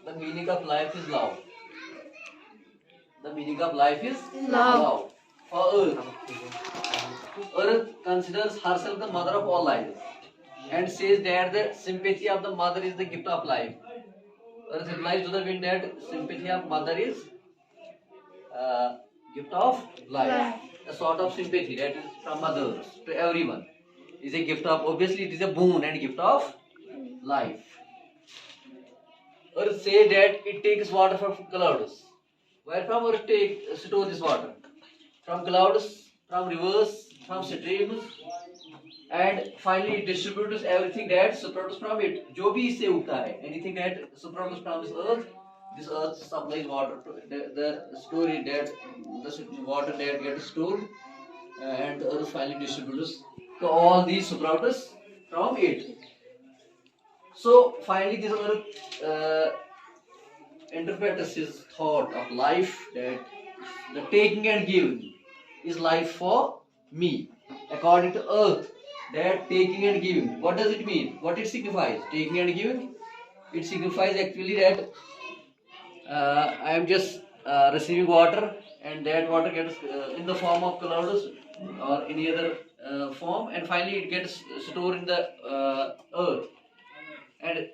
The meaning of life is love. The meaning of life is Love. love. For Earth, Earth considers herself the mother of all life and says that the sympathy of the mother is the gift of life. Earth replies to the wind that sympathy of mother is gift of life. Life. A sort of sympathy that is from mothers to everyone is a gift of, obviously it is a boon and gift of life. Earth say that it takes water from clouds. Where from Earth store this water? From clouds, from rivers, from streams, and finally it distributes everything that surplus from it. जो भी इससे उगता है, anything that surplus from this earth supplies water to the story that the water that gets stored, and the earth finally distributes to all these surplus from it. So finally this earth interprets his thought of life that the taking and giving is life for me. According to earth, that taking and giving, what does it mean? What it signifies? Taking and giving? It signifies actually that I am just receiving water, and that water gets in the form of clouds or any other form, and finally it gets stored in the earth. And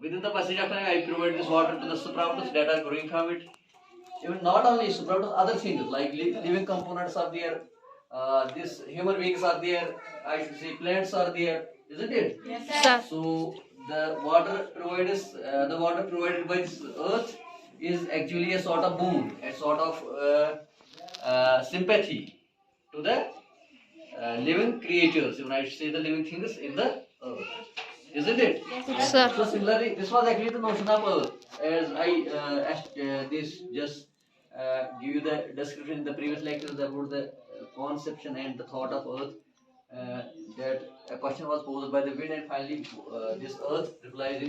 within the passage of time, I provide this water to the sprouts that are growing from it. Even not only sprouts, other things like living components are there. These human beings are there. I should say plants are there, isn't it? Yes, sir. So the water provided by this earth is actually a sort of boon, a sort of sympathy to the living creatures. Even I should say the living things in the earth, isn't it? Yes, sir. So similarly, this was actually the notion of earth. As I this just give you the description in the previous lectures about the conception and the thought of earth. That a question was posed by the wind, and finally this earth replies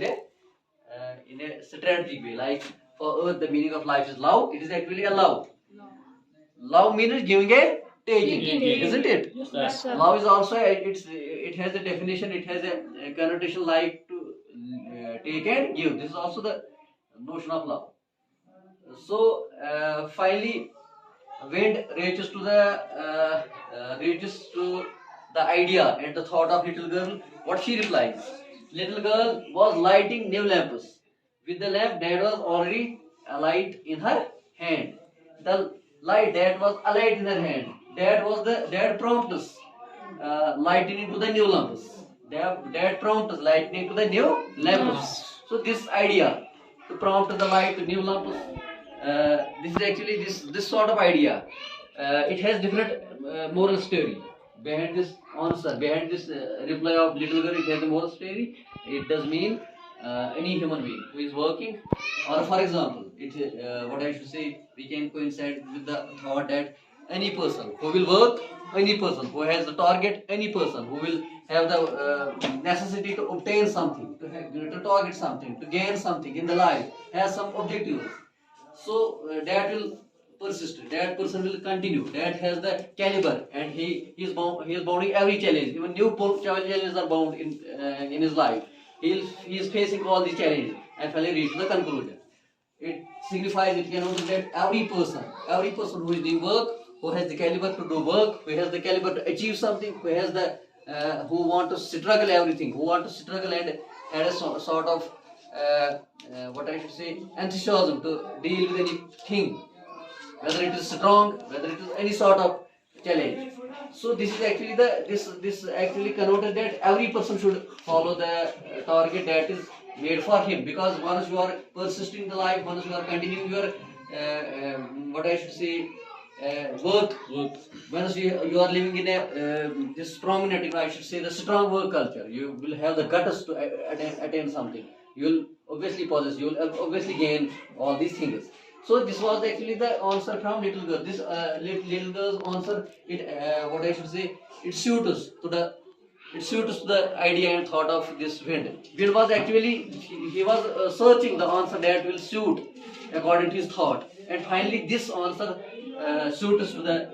in a strategic way. Like for earth, the meaning of life is love. It is actually a love. Love means giving and taking, isn't it? Yes, sir. Love is also it has a definition. It has a connotation like to take and give. This is also the notion of love. So finally, wind reaches to the idea and the thought of little girl. What she replies? Little girl was lighting new lamps with the lamp that was already alight in her hand. The light that was alight in her hand, that prompts lighting into the new lamps. That prompts lighting into the new lamps. So this idea to prompt the light to new lamps. This is actually this sort of idea. It has different moral story behind this answer, behind this reply of little girl. It has a moral story. It does mean any human being who is working, or for example, what I should say, we can coincide with the thought that any person who will work, any person who has the target, any person who will have the necessity to obtain something, to target something, to gain something in the life, has some objectives. So that will persist. That person will continue. That has the caliber, and he is bounding every challenge. Even new challenges are bound in his life. He is facing all these challenges and finally reach to the conclusion. It signifies, it cannot be that every person who is doing work, who has the caliber to do work, who has the caliber to achieve something, who has the who want to struggle everything, who want to struggle and had a sort of what I should say, enthusiasm to deal with anything, whether it is strong, whether it is any sort of challenge. So this is actually this actually connoted that every person should follow the target that is made for him, because once you are persisting in the life, once you are continuing your what I should say work, once you are living in a this prominent, I should say, the strong work culture, you will have the guts to attain something. You will obviously possess, you will obviously gain all these things. So this was actually the answer from little girl. This little girl's answer, what I should say, it suits to the idea and thought of this wind. Wind was actually, he was searching the answer that will suit according to his thought, and finally this answer suits to the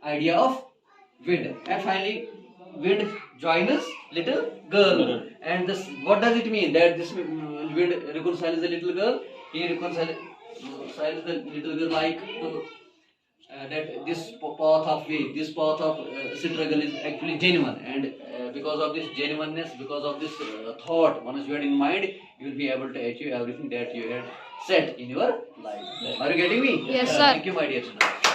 idea of wind, and finally wind joins little girl. And this, what does it mean that this Govind reconciles the little girl. He reconciles the little girl like that this path of way, this path of struggle is actually genuine, and because of this genuineness, because of this thought once you had in mind, you will be able to achieve everything that you had set in your life. Are you getting me? Yes, sir. Thank you, my dear students.